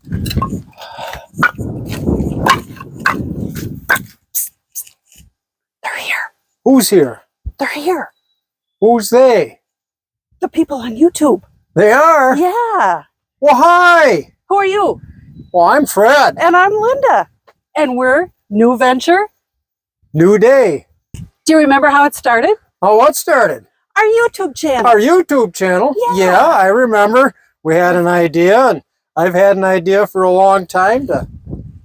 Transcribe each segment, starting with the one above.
They're here. Who's here? They're here. Who's they? The people on YouTube. They are? Yeah. Well, hi. Who are you? Well, I'm Fred. And I'm Linda. And we're New Venture. New day. Do you remember how it started? Oh, what started? Our YouTube channel. Our YouTube channel. Yeah. I remember. We had an idea, and I've had an idea for a long time to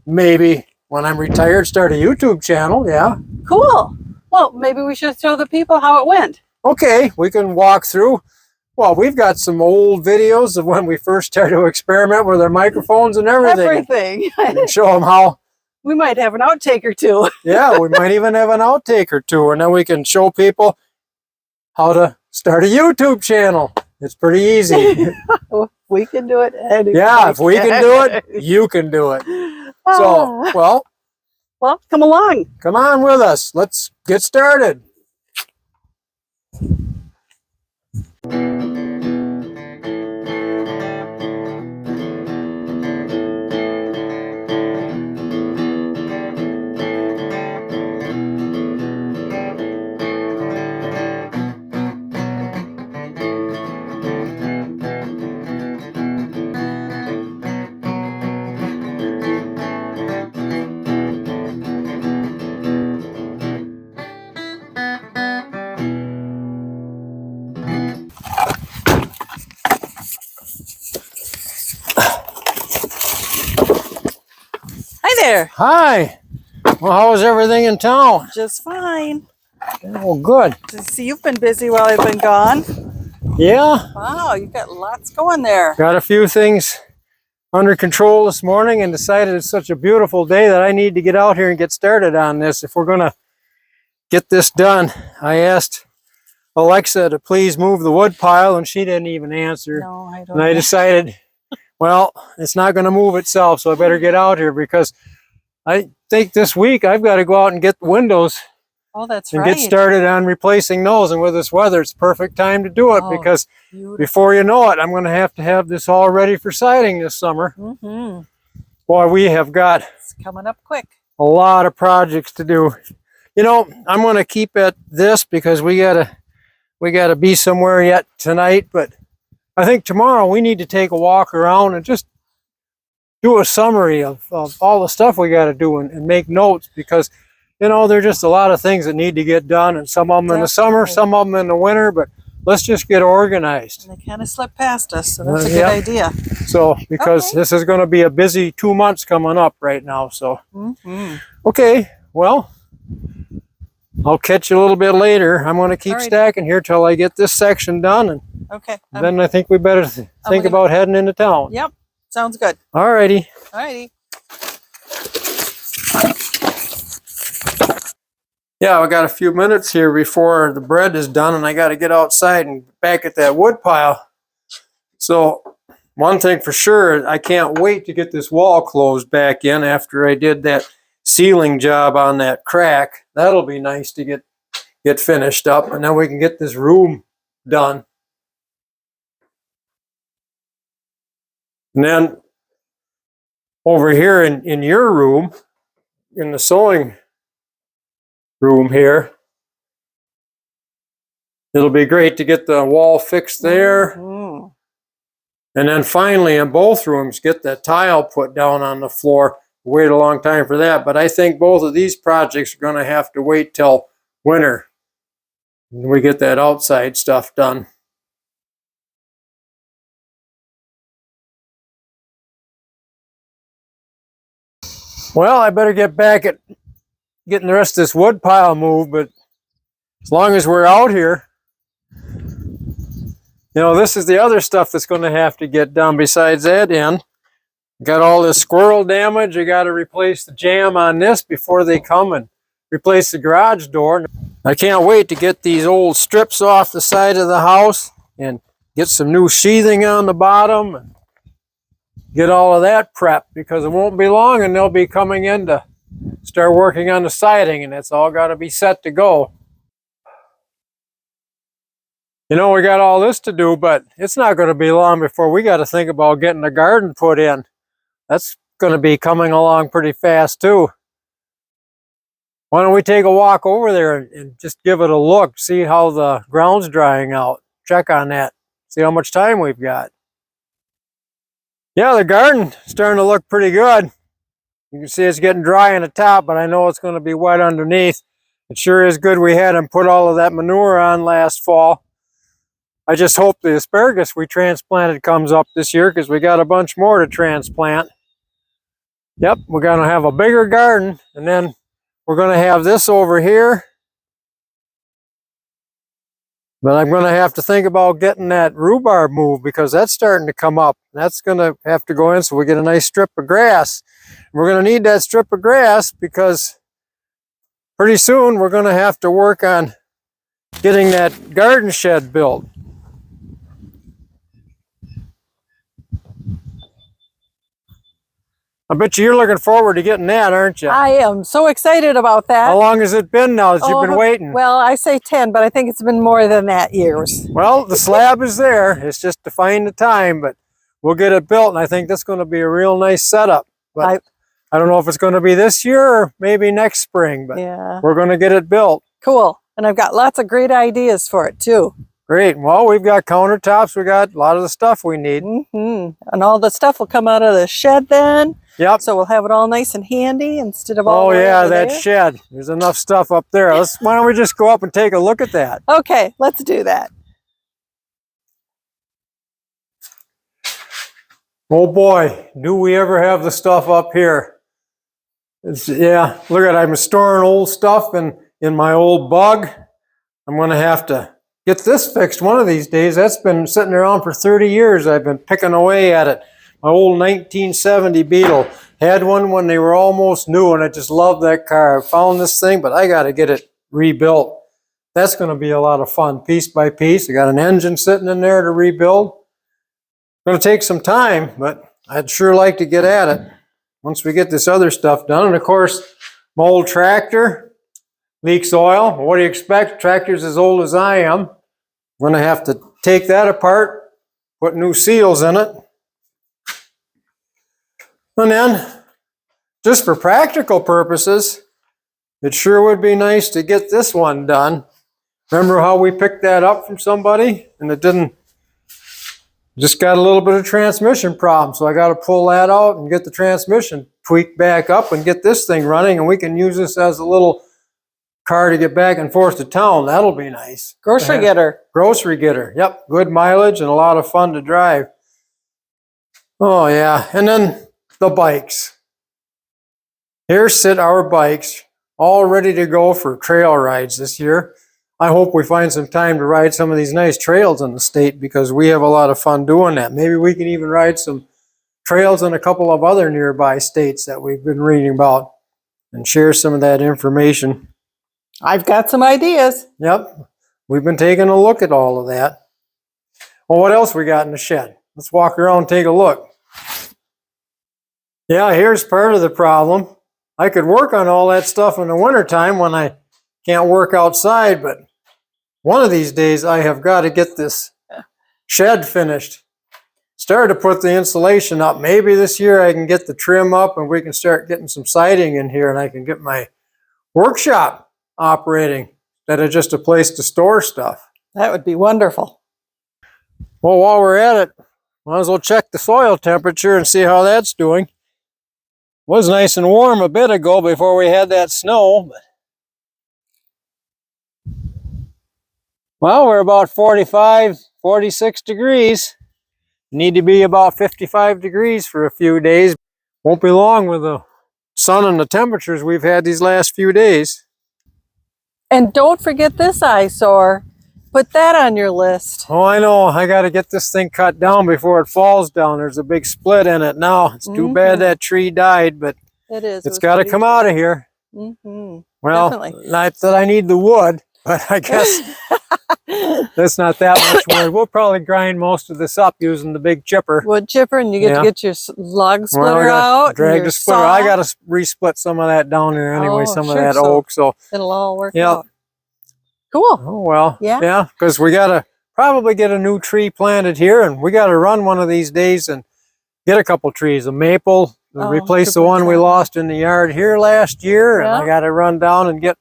maybe, when I'm retired, start a YouTube channel. Yeah. Cool. Well, maybe we should show the people how it went. Okay, we can walk through. Well, we've got some old videos of when we first started to experiment with our microphones and everything. And show them how. We might have an outtake or two. Yeah, we might even have an outtake or two, and then we can show people how to start a YouTube channel. It's pretty easy. We can do it. Yeah, if we can do it, you can do it. So, well, come along. Come on with us. Let's get started. Hi there. Hi. Well, how is everything in town? Just fine. Oh, good. See, you've been busy while I've been gone. Yeah. Wow, you've got lots going there. Got a few things under control this morning and decided it's such a beautiful day that I need to get out here and get started on this. If we're going to get this done, I asked Alexa to please move the wood pile, and she didn't even answer. No, I don't. And I decided, well, it's not going to move itself, so I better get out here because I think this week I've got to go out and get the windows. Oh, that's and right. get started on replacing those. And with this weather, it's perfect time to do it because beautiful. Before you know it, I'm going to have this all ready for siding this summer. Mm-hmm. Boy, we have got It's coming up quick. a lot of projects to do. You know, I'm going to keep at this because we gotta be somewhere yet tonight. But I think tomorrow we need to take a walk around and just do a summary of all the stuff we got to do and make notes because, you know, there's just a lot of things that need to get done, and some of them in the summer, some of them in the winter, but let's just get organized. And they kind of slip past us, so that's a good idea. So, because this is going to be a busy 2 months coming up right now, so. Okay, well, I'll catch you a little bit later. I'm going to keep stacking here till I get this section done, and then I think we better think about heading into town. Yep, sounds good. All righty. All righty. Yeah, we got a few minutes here before the bread is done, and I got to get outside and back at that wood pile. So one thing for sure, I can't wait to get this wall closed back in after I did that sealing job on that crack. That'll be nice to get finished up, and then we can get this room done. And then over here in your room, in the sewing room here, it'll be great to get the wall fixed there. And then finally in both rooms, get that tile put down on the floor. Wait a long time for that, but I think both of these projects are going to have to wait till winter when we get that outside stuff done. Well, I better get back at getting the rest of this wood pile moved, but as long as we're out here, you know, this is the other stuff that's going to have to get done besides that end. Got all this squirrel damage. I got to replace the jamb on this before they come and replace the garage door. I can't wait to get these old strips off the side of the house and get some new sheathing on the bottom and get all of that prepped, because it won't be long and they'll be coming in to start working on the siding, and it's all got to be set to go. You know, we got all this to do, but it's not going to be long before we got to think about getting a garden put in. That's going to be coming along pretty fast too. Why don't we take a walk over there and just give it a look, see how the ground's drying out, check on that, see how much time we've got. Yeah, the garden's starting to look pretty good. You can see it's getting dry on the top, but I know it's going to be wet underneath. It sure is good we had them put all of that manure on last fall. I just hope the asparagus we transplanted comes up this year, because we got a bunch more to transplant. Yep, we're going to have a bigger garden, and then we're going to have this over here. But I'm going to have to think about getting that rhubarb moved, because that's starting to come up. That's going to have to go in so we get a nice strip of grass. We're going to need that strip of grass because pretty soon we're going to have to work on getting that garden shed built. I bet you're looking forward to getting that, aren't you? I am so excited about that. How long has it been now that you've been waiting? Well, I say 10, but I think it's been more than that years. Well, the slab is there. It's just to find the time, but we'll get it built, and I think that's going to be a real nice setup. But I don't know if it's going to be this year or maybe next spring, but yeah, we're going to get it built. Cool. And I've got lots of great ideas for it, too. Great. Well, we've got countertops. We got a lot of the stuff we need. And all the stuff will come out of the shed then. Yep. So we'll have it all nice and handy instead of all. Oh yeah, over that there. shed. There's enough stuff up there. Why don't we just go up and take a look at that? Okay, let's do that. Oh boy, do we ever have the stuff up here. Yeah, look at it. I'm storing old stuff in my old bug. I'm going to have to get this fixed one of these days. That's been sitting around for 30 years. I've been picking away at it. My old 1970 Beetle. Had one when they were almost new, and I just loved that car. I found this thing, but I got to get it rebuilt. That's going to be a lot of fun, piece by piece. I got an engine sitting in there to rebuild. Going to take some time, but I'd sure like to get at it once we get this other stuff done. And of course, my old tractor leaks oil. What do you expect? Tractor's as old as I am. I'm going to have to take that apart, put new seals in it. And then, just for practical purposes, it sure would be nice to get this one done. Remember how we picked that up from somebody and it didn't, just got a little bit of transmission problem. So I got to pull that out and get the transmission tweaked back up and get this thing running, and we can use this as a little car to get back and forth to town. That'll be nice. Grocery getter. Grocery getter. Yep. Good mileage and a lot of fun to drive. Oh yeah. And then the bikes. Here sit our bikes, all ready to go for trail rides this year. I hope we find some time to ride some of these nice trails in the state, because we have a lot of fun doing that. Maybe we can even ride some trails in a couple of other nearby states that we've been reading about and share some of that information. I've got some ideas. Yep, we've been taking a look at all of that. Well, what else we got in the shed? Let's walk around and take a look. Yeah, here's part of the problem. I could work on all that stuff in the wintertime when I can't work outside, but one of these days I have got to get this shed finished. Started to put the insulation up. Maybe this year I can get the trim up and we can start getting some siding in here, and I can get my workshop operating instead of just a place to store stuff. That would be wonderful. Well, while we're at it, might as well check the soil temperature and see how that's doing. It was nice and warm a bit ago before we had that snow. Well, we're about 45, 46 degrees. Need to be about 55 degrees for a few days. Won't be long with the sun and the temperatures we've had these last few days. And don't forget this eyesore. Put that on your list. Oh, I know. I got to get this thing cut down before it falls down. There's a big split in it now. It's too bad that tree died, but it's got to come out of here. Well, Definitely. not that I need the wood, but I guess that's not that much wood. We'll probably grind most of this up using the big chipper. Wood chipper, and you get to get your log splitter out. Drag the splitter. I got to resplit some of that down there anyway, some of that oak. So it'll all work out. Cool. Oh, well, yeah, because we got to probably get a new tree planted here, and we got to run one of these days and get a couple trees, a maple, Oh, replace the super one we exciting. lost in the yard here last year, and Yeah. I got to run down and get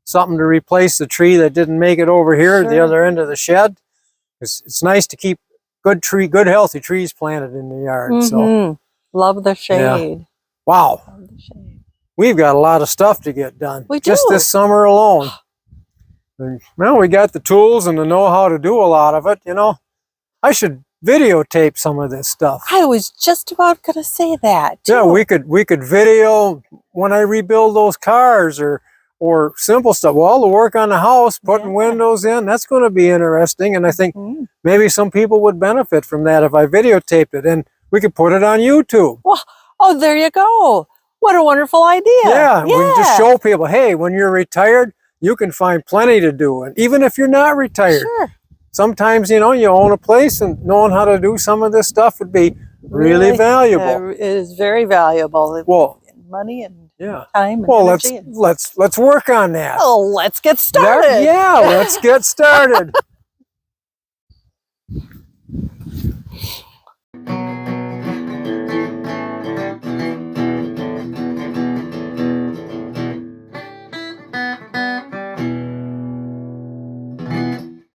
something to replace the tree that didn't make it over here at the Sure. other end of the shed. It's nice to keep good healthy trees planted in the yard. So Mhm. Love the shade. wow, Love the shade. we've got a lot of stuff to get done We just do. this summer alone. And, well, we got the tools and the know-how to do a lot of it. You know, I should videotape some of this stuff. I was just about going to say that. Yeah, too. we could video when I rebuild those cars or simple stuff. Well, the work on the house, putting Yeah. windows in, that's going to be interesting. And I think Mhm. maybe some people would benefit from that if I videotaped it, and we could put it on YouTube. Oh, there you go. What a wonderful idea. Yeah, we can just show people, hey, when you're retired, you can find plenty to do. And even if you're not retired, Sure. sometimes, you know, you own a place and knowing how to do some of this stuff would be really valuable. It is very valuable. Well, Money and yeah. time and Well, energy. let's work on that. Oh, let's get started. Yeah, let's get started.